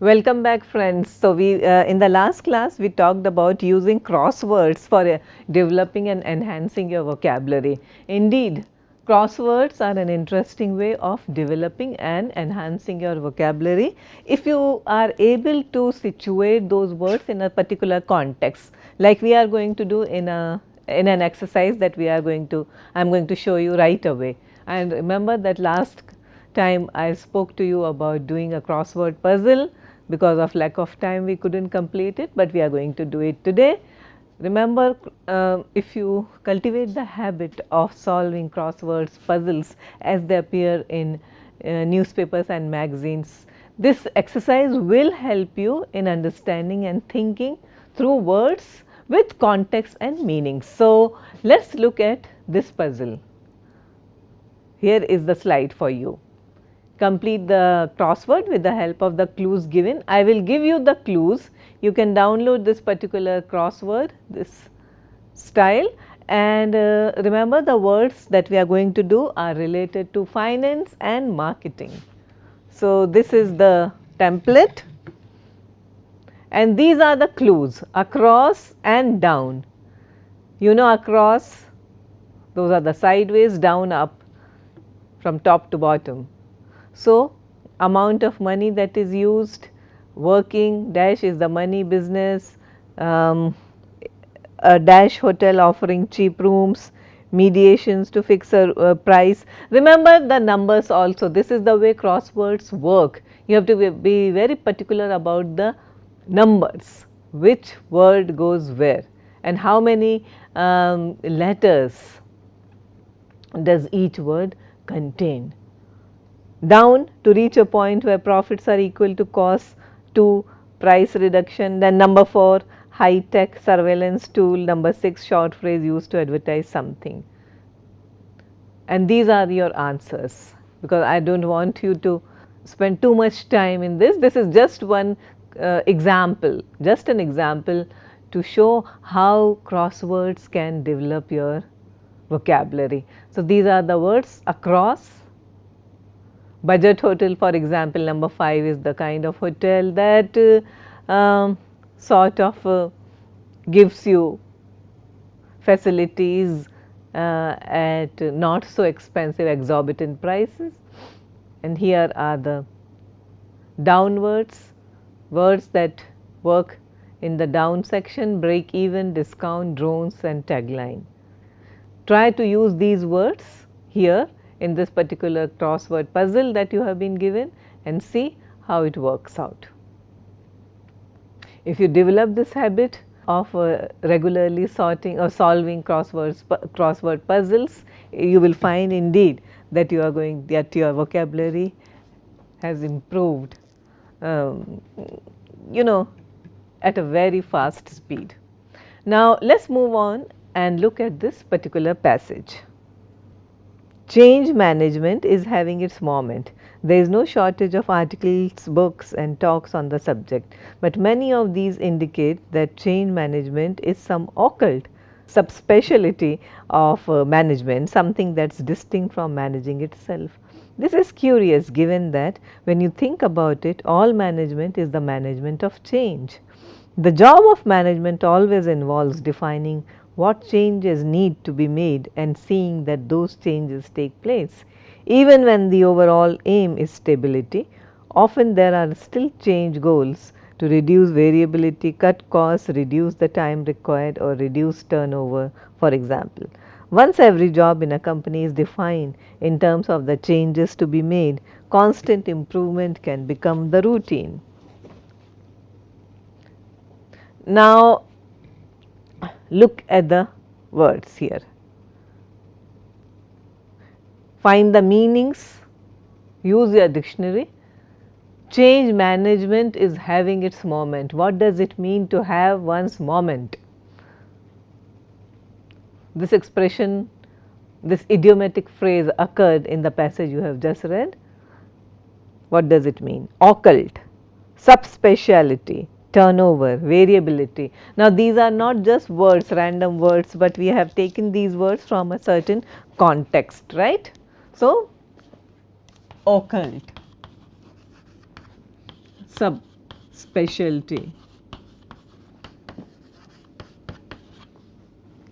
Welcome back, friends. So we in the last class we talked about using crosswords for developing and enhancing your vocabulary. Indeed, crosswords are an interesting way of developing and enhancing your vocabulary if you are able to situate those words in a particular context, like we are going to do in an exercise that I am going to show you right away. And remember that last time I spoke to you about doing a crossword puzzle. Because of lack of time we could not complete it, but we are going to do it today. Remember, if you cultivate the habit of solving crosswords puzzles as they appear in newspapers and magazines, this exercise will help you in understanding and thinking through words with context and meaning. So, let us look at this puzzle. Here is the slide for you. Complete the crossword with the help of the clues given. I will give you the clues. You can download this particular crossword, this style, and remember the words that we are going to do are related to finance and marketing. So, this is the template and these are the clues: across and down. You know, across, those are the sideways, down, up, from top to bottom. So, amount of money that is used, working, dash is the money business, a dash hotel offering cheap rooms, mediations to fix a price. Remember the numbers also. This is the way crosswords work. You have to be very particular about the numbers, which word goes where and how many letters does each word contain. Down, to reach a point where profits are equal to costs. 2, price reduction. Then number 4, high tech surveillance tool. Number 6, short phrase used to advertise something. And these are your answers, because I do not want you to spend too much time in this. This is just one example, just an example to show how crosswords can develop your vocabulary. So, these are the words: across. Budget hotel, for example, number 5 is the kind of hotel that sort of gives you facilities at not so expensive, exorbitant prices. And here are the downwards, words that work in the down section: break even, discount, drones and tagline. Try to use these words here in this particular crossword puzzle that you have been given and see how it works out. If you develop this habit of regularly sorting or solving crossword puzzles, you will find indeed that your vocabulary has improved, you know, at a very fast speed. Now, let us move on and look at this particular passage. Change management is having its moment. There is no shortage of articles, books and talks on the subject, but many of these indicate that change management is some occult subspecialty of management, something that is distinct from managing itself. This is curious, given that when you think about it, all management is the management of change. The job of management always involves defining what changes need to be made and seeing that those changes take place. Even when the overall aim is stability, often there are still change goals to reduce variability, cut costs, reduce the time required or reduce turnover, for example. Once every job in a company is defined in terms of the changes to be made, constant improvement can become the routine. Now, look at the words here. Find the meanings, use your dictionary. Change management is having its moment. What does it mean to have one's moment? This expression, this idiomatic phrase occurred in the passage you have just read. What does it mean? Occult, subspeciality, turnover, variability. Now, these are not just words, random words, but we have taken these words from a certain context, right? So, occult, specialty,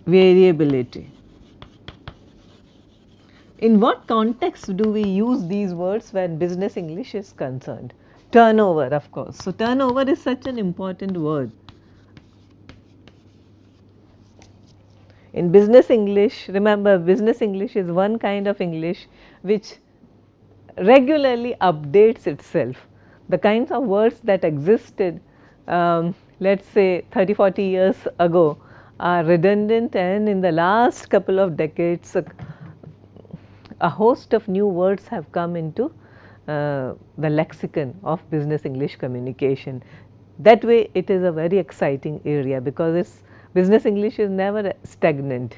variability. In what context do we use these words when business English is concerned? Turnover, of course. So, turnover is such an important word. In business English, remember, business English is one kind of English which regularly updates itself. The kinds of words that existed, let us say 30-40 years ago, are redundant, and in the last couple of decades, a host of new words have come into the lexicon of business English communication. That way, it is a very exciting area because business English is never stagnant.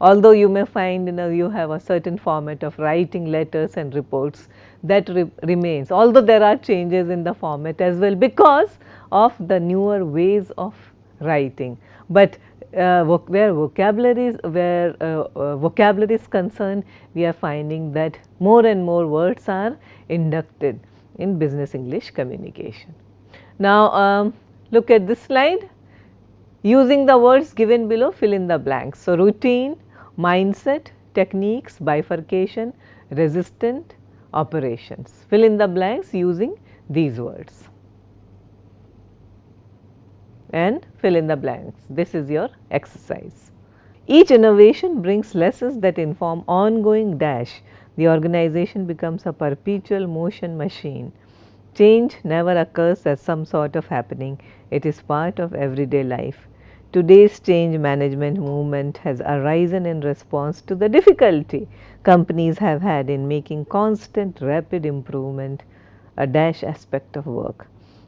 Although you may find you have a certain format of writing letters and reports that remains, although there are changes in the format as well because of the newer ways of writing. But where vocabulary is concerned, we are finding that more and more words are inducted in business English communication. Now, look at this slide. Using the words given below, fill in the blanks. So, routine, mindset, techniques, bifurcation, resistant, operations. Fill in the blanks using these words and fill in the blanks. This is your exercise. Each innovation brings lessons that inform ongoing dash. The organization becomes a perpetual motion machine. Change never occurs as some sort of happening. It is part of everyday life. Today's change management movement has arisen in response to the difficulty companies have had in making constant rapid improvement a dash aspect of work.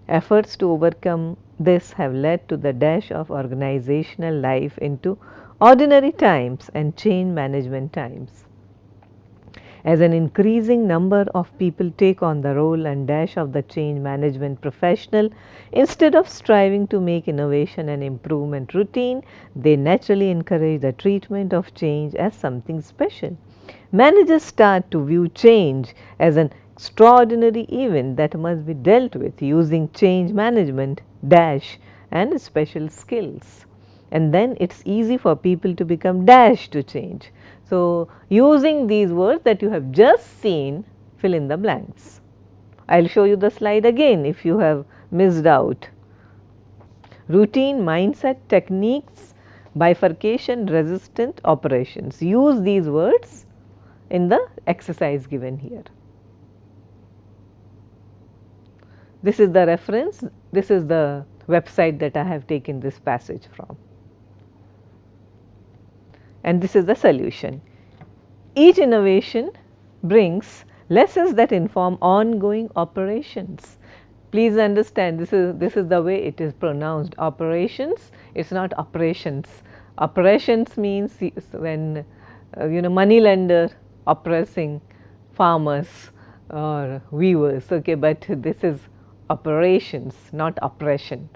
Efforts to overcome this have led to the dash of organizational life into ordinary times and change management times. As an increasing number of people take on the role and dash of the change management professional, instead of striving to make innovation and improvement routine, they naturally encourage the treatment of change as something special. Managers start to view change as an extraordinary event that must be dealt with using change management dash and special skills. And then it is easy for people to become dash to change. So, using these words that you have just seen, fill in the blanks. I will show you the slide again if you have missed out. Routine, mindset, techniques, bifurcation, resistant, operations. Use these words in the exercise given here. This is the reference, this is the website that I have taken this passage from. And this is the solution. Each innovation brings lessons that inform ongoing operations. Please understand, this is the way it is pronounced, operations. It is not operations. Operations means when money lender oppressing farmers or weavers, okay, but this is operations, not oppression.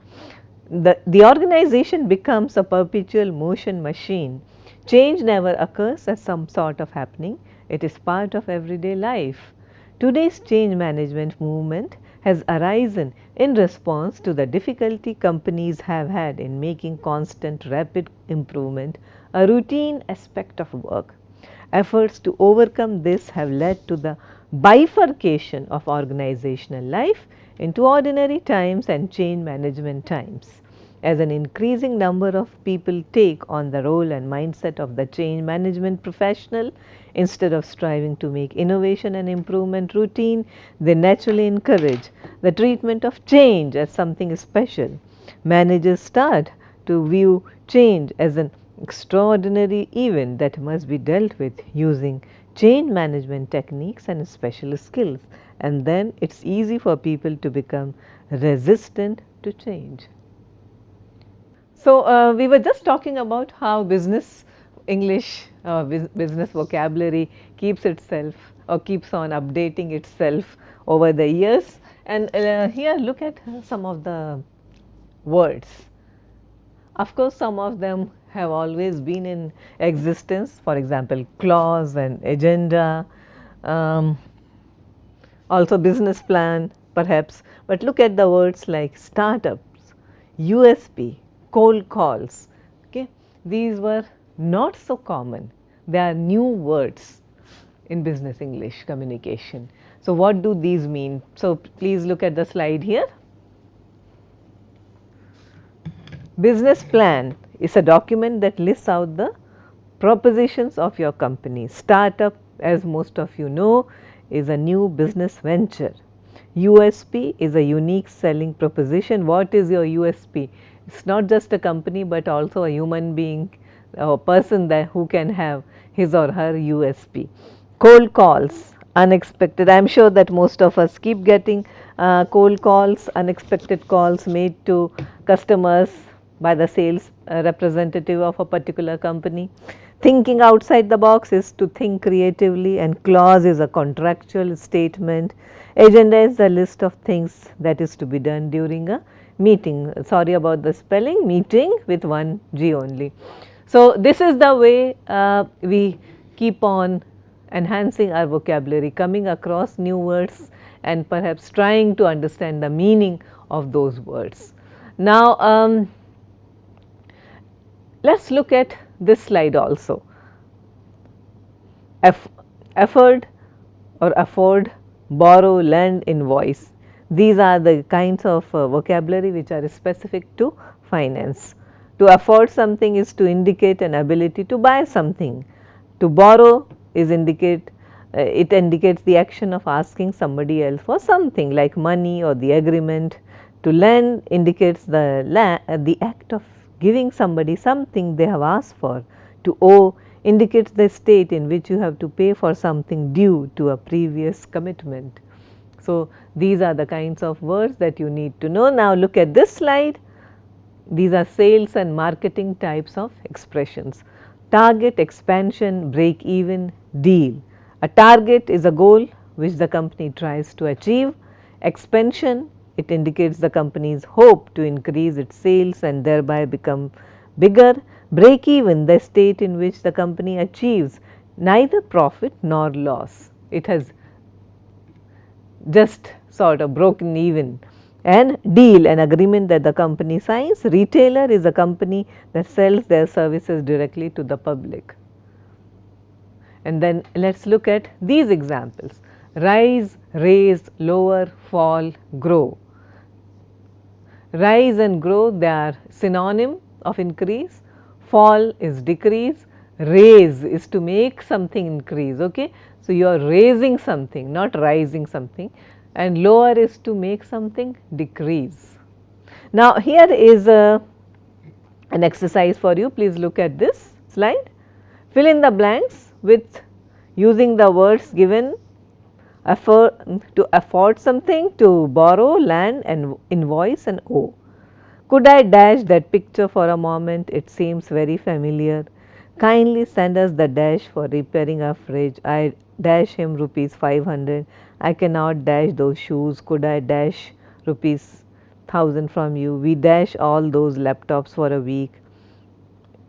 The organization becomes a perpetual motion machine. Change never occurs as some sort of happening, it is part of everyday life. Today's change management movement has arisen in response to the difficulty companies have had in making constant rapid improvement a routine aspect of work. Efforts to overcome this have led to the bifurcation of organizational life into ordinary times and change management times. As an increasing number of people take on the role and mindset of the change management professional, instead of striving to make innovation and improvement routine, they naturally encourage the treatment of change as something special. Managers start to view change as an extraordinary event that must be dealt with using change management techniques and special skills, and then it is easy for people to become resistant to change. So, we were just talking about how business English, business vocabulary keeps itself or keeps on updating itself over the years, and here look at some of the words. Of course, some of them have always been in existence, for example, clause and agenda, also business plan, perhaps, but look at the words like startups, USP, cold calls. Okay, these were not so common. They are new words in business English communication. So, what do these mean? So, please look at the slide here. Business plan is a document that lists out the propositions of your company. Startup, as most of you know, is a new business venture. USP is a unique selling proposition. What is your USP? It's not just a company, but also a human being, a person that who can have his or her USP. Cold calls, unexpected. I am sure that most of us keep getting cold calls, unexpected calls made to customers by the sales representative of a particular company. Thinking outside the box is to think creatively, and clause is a contractual statement. Agenda is the list of things that is to be done during a meeting. Sorry about the spelling, meeting with one G only. So, this is the way we keep on enhancing our vocabulary, coming across new words and perhaps trying to understand the meaning of those words. Now, let us look at this slide also. Afford or afford, borrow, lend, invoice. These are the kinds of vocabulary which are specific to finance. To afford something is to indicate an ability to buy something. To borrow is it indicates the action of asking somebody else for something like money or the agreement. To lend indicates the act of giving somebody something they have asked for. To owe indicates the state in which you have to pay for something due to a previous commitment. So, these are the kinds of words that you need to know. Now, look at this slide. These are sales and marketing types of expressions. Target, expansion, break even, deal. A target is a goal which the company tries to achieve. Expansion, it indicates the company's hope to increase its sales and thereby become bigger. Break even, the state in which the company achieves neither profit nor loss. It has just sort of broken even. And deal, an agreement that the company signs. Retailer is a company that sells their services directly to the public. And then let us look at these examples: rise, raise, lower, fall, grow. Rise and grow, they are synonym of increase. Fall is decrease. Raise is to make something increase. Okay? So, you are raising something, not rising something, and lower is to make something decrease. Now, here is an exercise for you. Please look at this slide. Fill in the blanks with using the words given: to afford something, to borrow, land, and invoice, and owe. Could I dash that picture for a moment? It seems very familiar. Kindly send us the dash for repairing our fridge. I dash him rupees 500. I cannot dash those shoes. Could I dash rupees 1000 from you? We dash all those laptops for a week.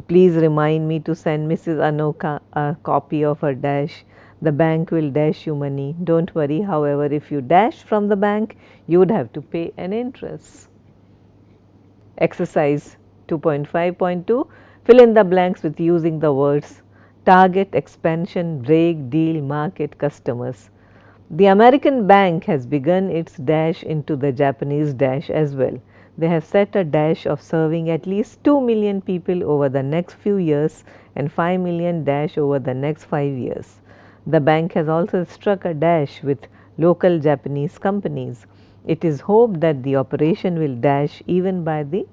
Please remind me to send Mrs. Anoka a copy of her dash. The bank will dash you money. Don't worry, however, if you dash from the bank, you would have to pay an interest. Exercise 2.5.2, fill in the blanks with using the words target, expansion, break, deal, market, customers. The American bank has begun its dash into the Japanese dash as well. They have set a dash of serving at least 2 million people over the next few years and 5 million dash over the next 5 years. The bank has also struck a dash with local Japanese companies. It is hoped that the operation will dash even by the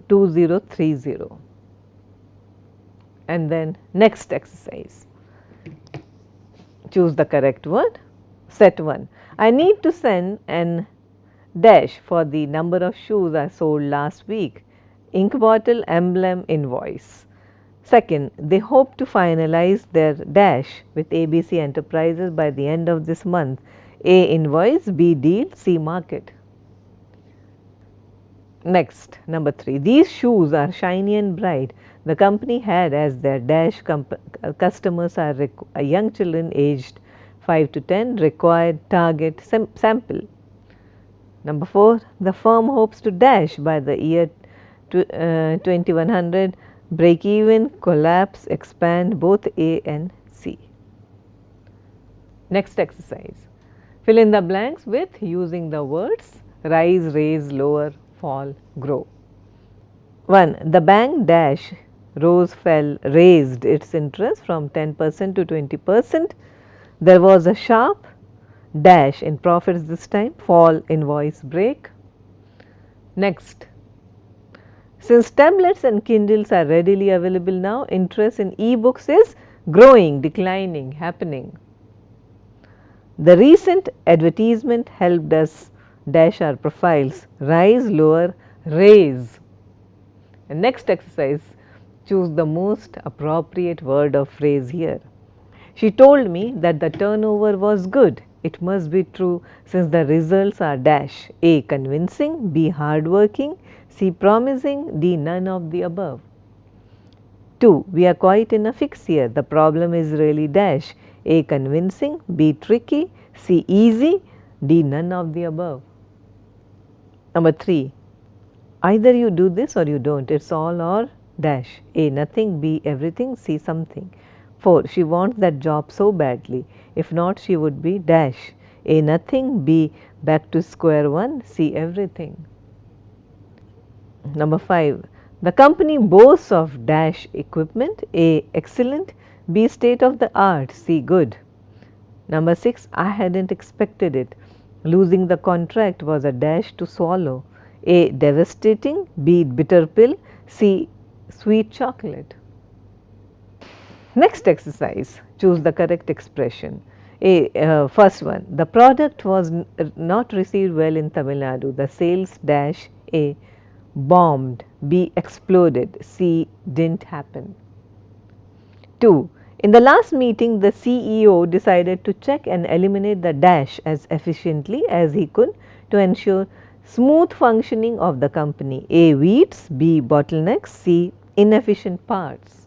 2030. And then next exercise. Choose the correct word. Set 1. I need to send an dash for the number of shoes I sold last week. Ink bottle, emblem, invoice. Second, they hope to finalize their dash with ABC Enterprises by the end of this month. A, invoice, B, deal, C, market. Next, number 3. These shoes are shiny and bright. The company had as their dash customers are young children aged 5 to 10, required target sample. Number 4, the firm hopes to dash by the year 2100, break even, collapse, expand, both A and C. Next exercise, fill in the blanks with using the words rise, raise, lower, fall, grow. 1. The bank dash rose, fell, raised its interest from 10% to 20%. There was a sharp dash in profits this time, fall, invoice break. Next, since tablets and Kindles are readily available now, interest in e-books is growing, declining, happening. The recent advertisement helped us dash our profiles, rise, lower, raise. And next exercise, choose the most appropriate word or phrase here. She told me that the turnover was good. It must be true since the results are dash. A. Convincing, B. Hardworking, C. Promising, D. None of the above. 2. We are quite in a fix here. The problem is really dash. A. Convincing, B. Tricky, C. Easy, D. None of the above. Number 3. Either you do this or you don't. It's all or dash. A. Nothing, B. Everything, C. Something. 4. She wants that job so badly. If not, she would be dash. A. Nothing, B. Back to square one, C. Everything. Number 5. The company boasts of dash equipment. A. Excellent, B. State of the art, C. Good. Number 6. I hadn't expected it. Losing the contract was a dash to swallow. A. Devastating, B. Bitter pill, C. Sweet chocolate. Next exercise, choose the correct expression. First one, the product was not received well in Tamil Nadu. The sales dash. A. Bombed, B. Exploded, C. Didn't happen. 2. In the last meeting, the CEO decided to check and eliminate the dash as efficiently as he could to ensure smooth functioning of the company. A. Weeds, B. Bottlenecks, C. Inefficient parts.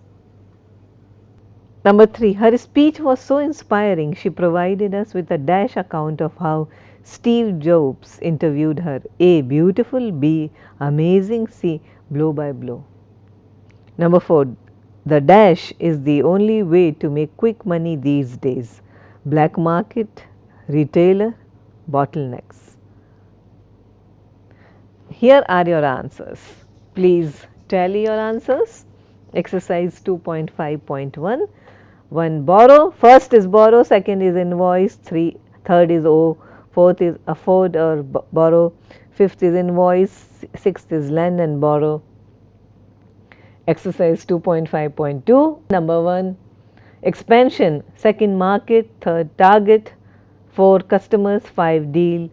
Number 3. Her speech was so inspiring, she provided us with a dash account of how Steve Jobs interviewed her. A. Beautiful, B. Amazing, C. Blow by blow. Number 4. The dash is the only way to make quick money these days. Black market, retailer, bottlenecks. Here are your answers. Please tally your answers. Exercise 2.5.1. 1. Borrow. First is borrow, second is invoice, third is owe, fourth is afford or borrow, fifth is invoice, sixth is lend and borrow. Exercise 2.5.2. Number 1, expansion, second market, third target, 4 customers, 5 deal,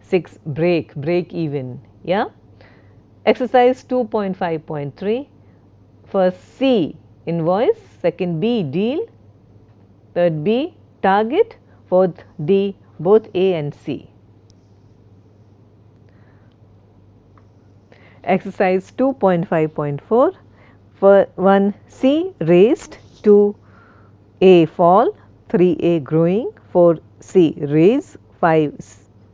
6 break even. Yeah. Exercise 2.5.3. First C, invoice, second B, deal, third B, target, fourth D, both A and C. Exercise 2.5.4. For 1 C, raised, 2 A, fall, 3 A, growing, 4 C, raise, 5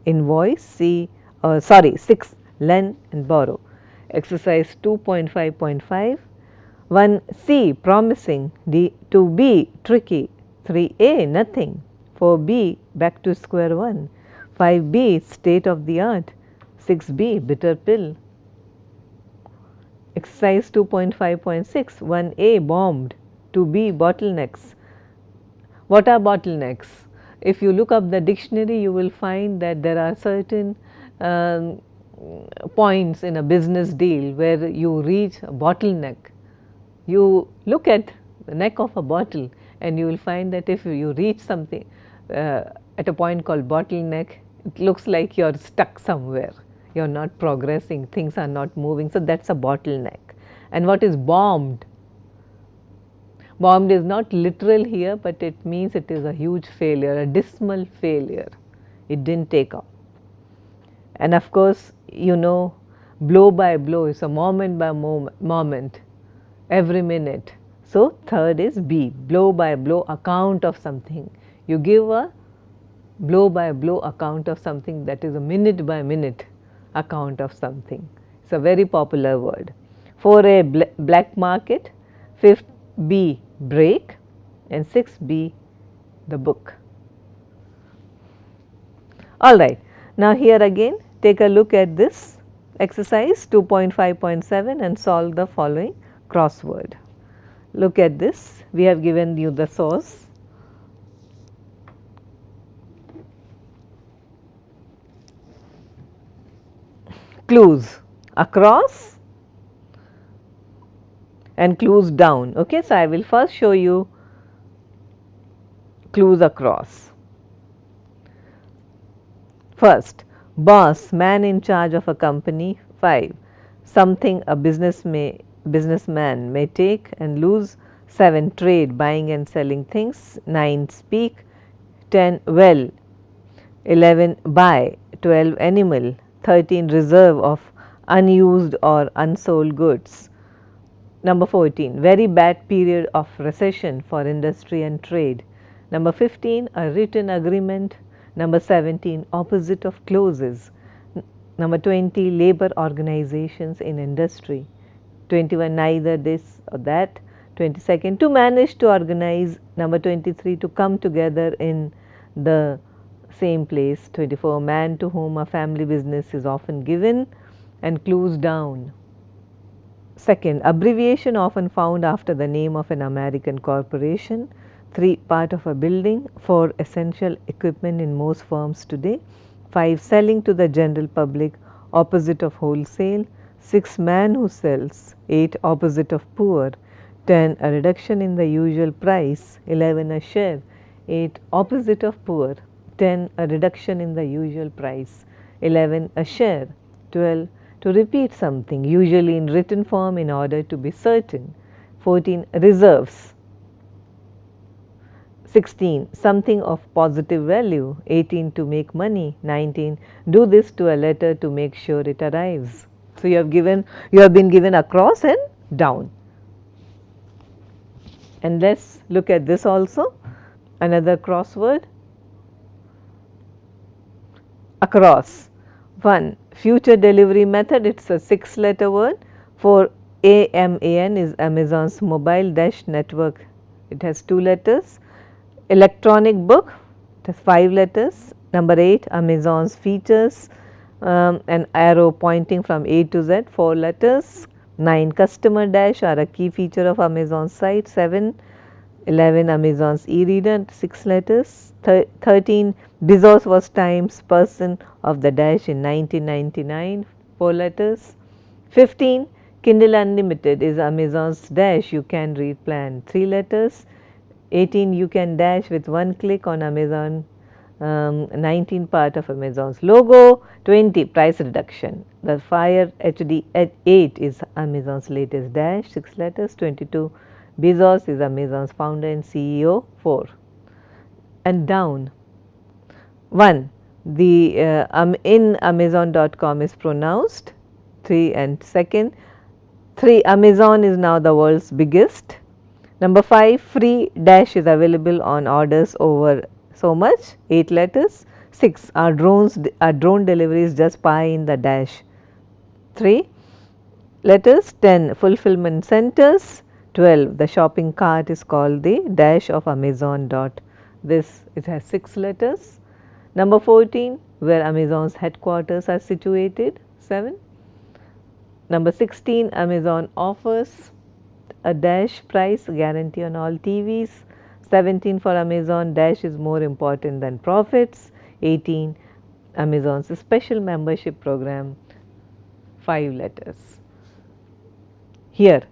invoice, 6 lend and borrow. Exercise 2.5.5. 1 C, promising, 2 B, tricky, 3 A, nothing, 4 B, back to square one, 5 B, state of the art, 6 B, bitter pill. Exercise 2.5.6. 1 A, bombed, 2 B, bottlenecks. What are bottlenecks? If you look up the dictionary, you will find that there are certain points in a business deal where you reach a bottleneck. You look at the neck of a bottle and you will find that if you reach something at a point called bottleneck, it looks like you are stuck somewhere. You are not progressing, things are not moving. So, that is a bottleneck. And what is bombed? Bombed is not literal here, but it means it is a huge failure, a dismal failure. It did not take off. And of course, you know, blow by blow is a moment by moment, every minute. So, third is B, blow by blow account of something. You give a blow by blow account of something, that is a minute by minute. account of something. It's a very popular word. 4A, black market. 5th, B, break, and 6th, B, the book. All right. Now, here again take a look at this exercise 2.5.7 and solve the following crossword. Look at this. We have given you the source. Clues across and clues down. Okay, so I will first show you clues across. First, boss, man in charge of a company. 5, something a businessman may take and lose. 7, trade, buying and selling things. 9, speak. 10, well. 11, buy. 12, animal. 13, reserve of unused or unsold goods. Number 14, very bad period of recession for industry and trade. Number 15, a written agreement. Number 17, opposite of clauses. Number 20, labor organizations in industry. 21, neither this or that. 22nd, to manage to organize. Number 23, to come together in the same place. 24, man to whom a family business is often given, and clues down. Second, abbreviation often found after the name of an American corporation. 3, part of a building. 4, essential equipment in most firms today. 5, selling to the general public, opposite of wholesale. 6, man who sells. 8, opposite of poor. 10, a reduction in the usual price. 11, a share. 8, opposite of poor. 10, a reduction in the usual price. 11, a share. 12, to repeat something, usually in written form in order to be certain. 14, reserves. 16, something of positive value. 18, to make money. 19, do this to a letter to make sure it arrives. So, you have been given across and down. And let's look at this also, another crossword. Across. 1, future delivery method, it's a 6-letter word. 4, AMAN is Amazon's mobile dash network, it has 2 letters. Electronic book, it has 5 letters. Number 8, Amazon's features, an arrow pointing from A to Z, 4 letters. 9, customer dash are a key feature of Amazon's site. 7, 11, Amazon's e-reader, 6 letters. 13, Bezos was Times person of the dash in 1999, 4 letters. 15, Kindle Unlimited is Amazon's dash you can read plan, 3 letters. 18, you can dash with one click on Amazon. 19, part of Amazon's logo. 20, price reduction. The Fire HD 8 is Amazon's latest dash, 6 letters. 22, Bezos is Amazon's founder and CEO, 4. And down. 1, the in Amazon.com is pronounced. 3, and second. 3, Amazon is now the world's biggest. Number 5, free dash is available on orders over so much, 8 letters. 6, our drone deliveries just pie in the dash, 3 letters. 10, fulfillment centers. 12, the shopping cart is called the dash of Amazon dot this, it has 6 letters. Number 14, where Amazon's headquarters are situated, 7. Number 16, Amazon offers a dash price guarantee on all TVs. 17, for Amazon, dash is more important than profits. 18, Amazon's special membership program, 5 letters. Here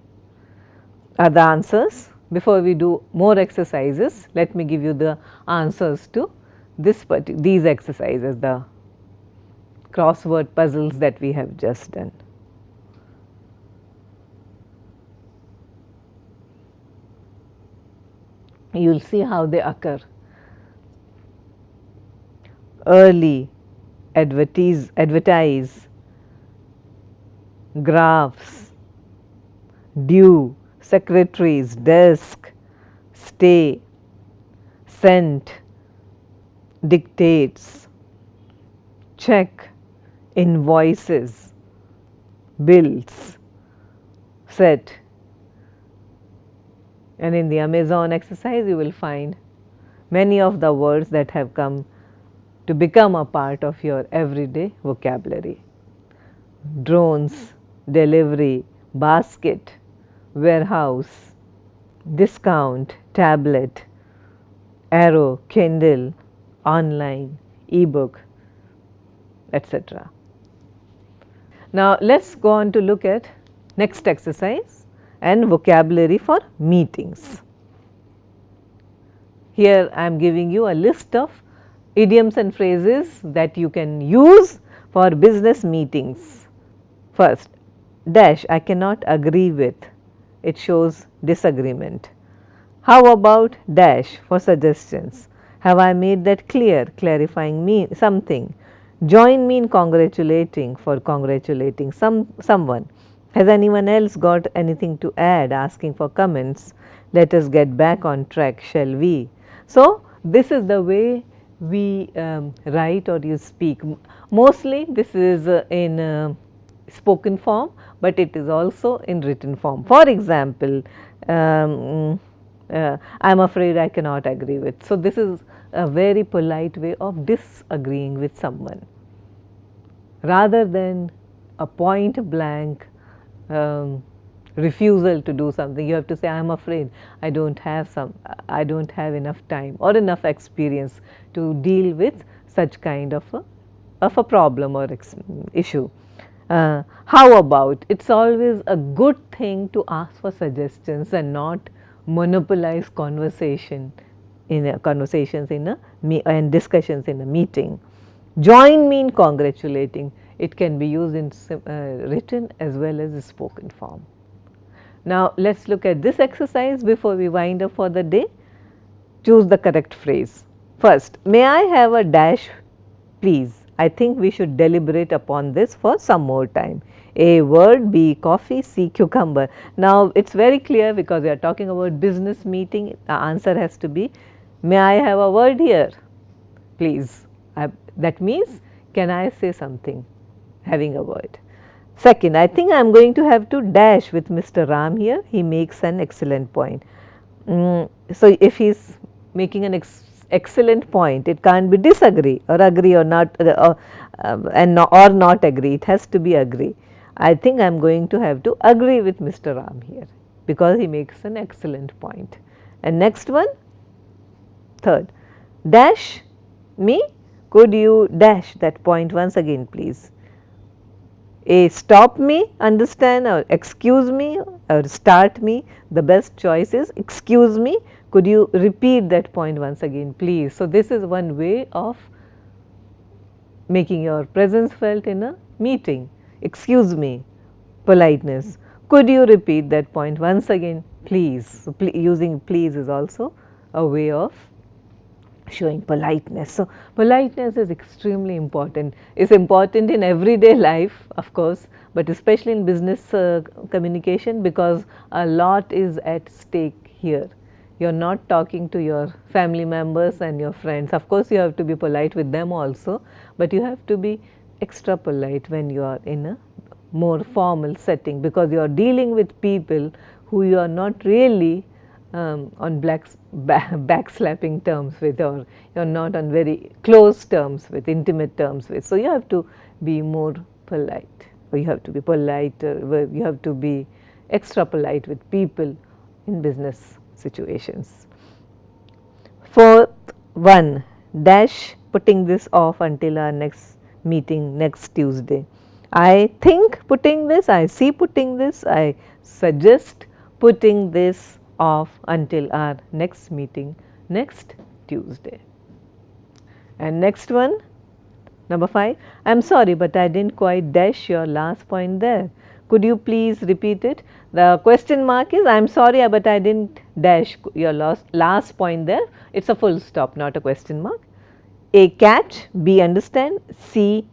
are the answers. Before we do more exercises, let me give you the answers to these exercises, the crossword puzzles that we have just done. You will see how they occur. Early, advertise, graphs, due, secretaries, desk, stay, sent, dictates, check, invoices, bills, set. And in the Amazon exercise, you will find many of the words that have come to become a part of your everyday vocabulary. Drones, delivery, basket, warehouse, discount, tablet, arrow, Kindle, online, ebook, etc. Now let's go on to look at next exercise and vocabulary for meetings. Here I am giving you a list of idioms and phrases that you can use for business meetings. First, dash, I cannot agree with, it shows disagreement. How about dash for suggestions? Have I made that clear, clarifying me something? Join me in congratulating for congratulating someone. Has anyone else got anything to add, asking for comments? Let us get back on track, shall we? So, this is the way we write or you speak. Mostly this is in spoken form, but it is also in written form. For example, I am afraid I cannot agree with. So, this is a very polite way of disagreeing with someone rather than a point blank refusal to do something. You have to say, I am afraid I don't have enough time or enough experience to deal with such kind of a problem or issue. How about, it's always a good thing to ask for suggestions and not monopolize conversations and discussions in a meeting. Join me in congratulating. It can be used in written as well as spoken form. Now let's look at this exercise before we wind up for the day. Choose the correct phrase. First, may I have a dash please? I think we should deliberate upon this for some more time. A, word, B, coffee, C, cucumber. Now it's very clear because we are talking about business meeting, the answer has to be, may I have a word here please? That means, can I say something, having a word. Second, I think I am going to have to dash with Mr. Ram here, he makes an excellent point. So if he is making an excellent point, it can't be disagree or agree or not or not agree, it has to be agree. I think I am going to have to agree with Mr. Ram here because he makes an excellent point. And next one, third, dash me, could you dash that point once again please? A, stop me, understand, or excuse me or start me. The best choice is excuse me, could you repeat that point once again please? So, this is one way of making your presence felt in a meeting. Excuse me, politeness, could you repeat that point once again please? So, using please is also a way of showing politeness. So, politeness is extremely important. It's important in everyday life of course, but especially in business communication because a lot is at stake here. You are not talking to your family members and your friends. Of course, you have to be polite with them also, but you have to be extra polite when you are in a more formal setting because you are dealing with people who you are not really on backslapping terms with, or you are not on very close terms with, intimate terms with. So, you have to be more polite, or you have to be polite, you have to be extra polite with people in business situations. Fourth one, dash putting this off until our next meeting next Tuesday. I think putting this, I see putting this, I suggest putting this off until our next meeting next Tuesday. And next one, number 5, I am sorry but I didn't quite dash your last point there. Could you please repeat it? The question mark is I am sorry but I didn't dash your last point there. It is a full stop, not a question mark. A, catch, B, understand, C,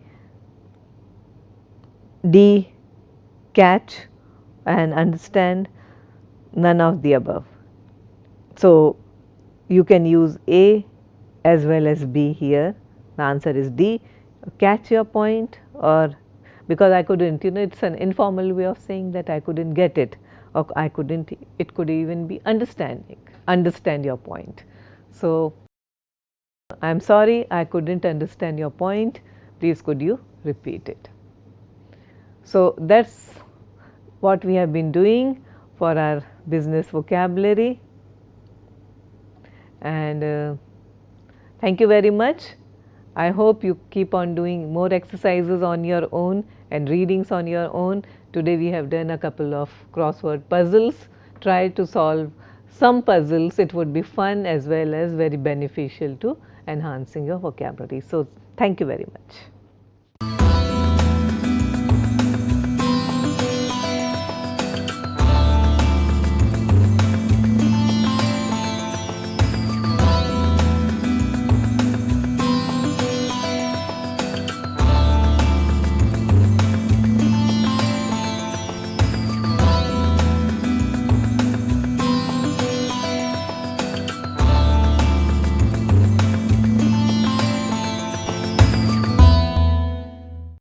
D, catch and understand, none of the above. So, you can use A as well as B here, the answer is D, catch your point, or because I couldn't, it's an informal way of saying that I couldn't get it, or I couldn't, it could even be understand your point. So, I am sorry I couldn't understand your point, please could you repeat it. So, that is what we have been doing for our business vocabulary, and thank you very much. I hope you keep on doing more exercises on your own and readings on your own. Today we have done a couple of crossword puzzles. Try to solve some puzzles. It would be fun as well as very beneficial to enhancing your vocabulary. So, thank you very much.